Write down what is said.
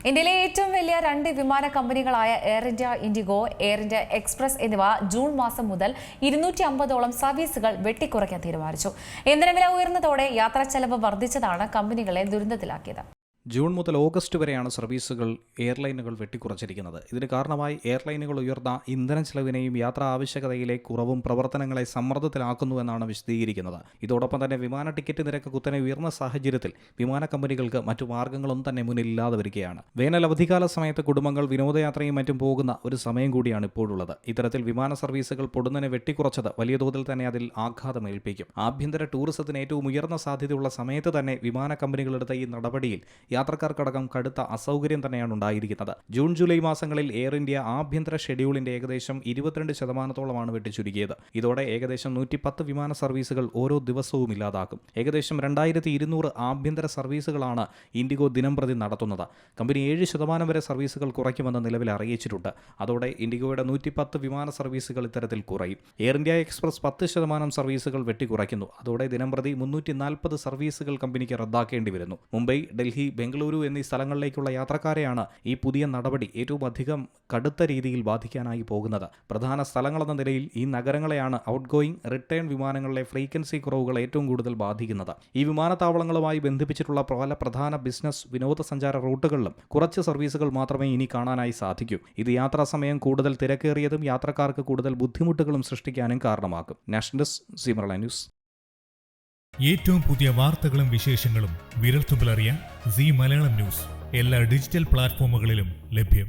ഇന്ത്യയിലെ ഏറ്റവും വലിയ രണ്ട് വിമാന കമ്പനികളായ Air India IndiGo, Air India Express എന്നിവ ജൂൺ മാസം മുതൽ 250ഓളം സർവീസുകൾ വെട്ടിക്കുറയ്ക്കാൻ തീരുമാനിച്ചു. ഇന്ധനവില ഉയർന്നതോടെ യാത്രാച്ചെലവ് വർദ്ധിച്ചതാണ് കമ്പനികളെ ദുരന്തത്തിലാക്കിയത്. ജൂൺ മുതൽ ഓഗസ്റ്റ് വരെയാണ് സർവീസുകൾ എയർലൈനുകൾ വെട്ടിക്കുറച്ചിരിക്കുന്നത്. ഇതിന് കാരണമായി എയർലൈനുകൾ ഉയർന്ന ഇന്ധന ചെലവിനെയും യാത്രാ ആവശ്യകതയിലെ കുറവും പ്രവർത്തനങ്ങളെ സമ്മർദ്ദത്തിലാക്കുന്നുവെന്നാണ് വിശദീകരിക്കുന്നത്. ഇതോടൊപ്പം തന്നെ വിമാന ടിക്കറ്റ് നിരക്ക് കുത്തനെ ഉയർന്ന സാഹചര്യത്തിൽ വിമാന കമ്പനികൾക്ക് മറ്റു മാർഗ്ഗങ്ങളൊന്നും തന്നെ മുന്നിലില്ലാതെ വരികയാണ്. വേനൽ അവധിക്കാല സമയത്ത് കുടുംബങ്ങൾ വിനോദയാത്രയും മറ്റും പോകുന്ന ഒരു സമയം കൂടിയാണ് ഇപ്പോഴുള്ളത്. ഇത്തരത്തിൽ വിമാന സർവീസുകൾ പൊടുന്നനെ വെട്ടിക്കുറച്ചത് വലിയ തോതിൽ തന്നെ അതിൽ ആഘാതമേൽപ്പിക്കും. ആഭ്യന്തര ടൂറിസത്തിന് ഏറ്റവും ഉയർന്ന സാധ്യതയുള്ള സമയത്ത് തന്നെ വിമാന കമ്പനികളെടുത്ത ഈ നടപടിയിൽ യാത്രക്കാർക്കടക്കം കടുത്ത അസൗകര്യം തന്നെയാണ് ഉണ്ടായിരിക്കുന്നത്. ജൂൺ ജൂലൈ മാസങ്ങളിൽ എയർ ഇന്ത്യ ആഭ്യന്തര ഷെഡ്യൂളിന്റെ ഏകദേശം 22% വെട്ടിച്ചുരുക്കിയത്. ഇതോടെ ഏകദേശം 110 വിമാന സർവീസുകൾ ഓരോ ദിവസവും ഇല്ലാതാക്കും. ഏകദേശം 2200 ആഭ്യന്തര സർവീസുകളാണ് ഇൻഡിഗോ ദിനംപ്രതി നടത്തുന്നത്. കമ്പനി 7% വരെ സർവീസുകൾ കുറയ്ക്കുമെന്ന് നിലവിൽ അറിയിച്ചിട്ടുണ്ട്. അതോടെ ഇൻഡിഗോയുടെ 110 വിമാന സർവീസുകൾ ഇത്തരത്തിൽ കുറയും. എയർ ഇന്ത്യ എക്സ്പ്രസ് 10% സർവീസുകൾ വെട്ടിക്കുറയ്ക്കുന്നു. അതോടെ ദിനംപ്രതി 340 സർവീസുകൾ കമ്പനിക്ക് റദ്ദാക്കേണ്ടി വരുന്നു. മുംബൈ, ഡൽഹി, ബംഗളൂരു എന്നീ സ്ഥലങ്ങളിലേക്കുള്ള യാത്രക്കാരെയാണ് ഈ പുതിയ നടപടി ഏറ്റവും അധികം കടുത്ത രീതിയിൽ ബാധിക്കാനായി പോകുന്നത്. പ്രധാന സ്ഥലങ്ങളെന്ന നിലയിൽ ഈ നഗരങ്ങളെയാണ് ഔട്ട് ഗോയിങ്, റിട്ടേൺ വിമാനങ്ങളിലെ ഫ്രീക്വൻസി കുറവുകൾ ഏറ്റവും കൂടുതൽ ബാധിക്കുന്നത്. ഈ വിമാനത്താവളങ്ങളുമായി ബന്ധിപ്പിച്ചിട്ടുള്ള പല പ്രധാന ബിസിനസ്, വിനോദസഞ്ചാര റൂട്ടുകളിലും കുറച്ച് സർവീസുകൾ മാത്രമേ ഇനി കാണാനായി സാധിക്കൂ. ഇത് യാത്രാസമയം കൂടുതൽ തിരക്കേറിയതും യാത്രക്കാർക്ക് കൂടുതൽ ബുദ്ധിമുട്ടുകളും സൃഷ്ടിക്കാനും കാരണമാക്കും. National desk, Zee Malayalam news. ഏറ്റവും പുതിയ വാർത്തകളും വിശേഷങ്ങളും വിരൽത്തുമ്പിലറിയാൻ സി മലയാളം ന്യൂസ് എല്ലാ ഡിജിറ്റൽ പ്ലാറ്റ്ഫോമുകളിലും ലഭ്യം.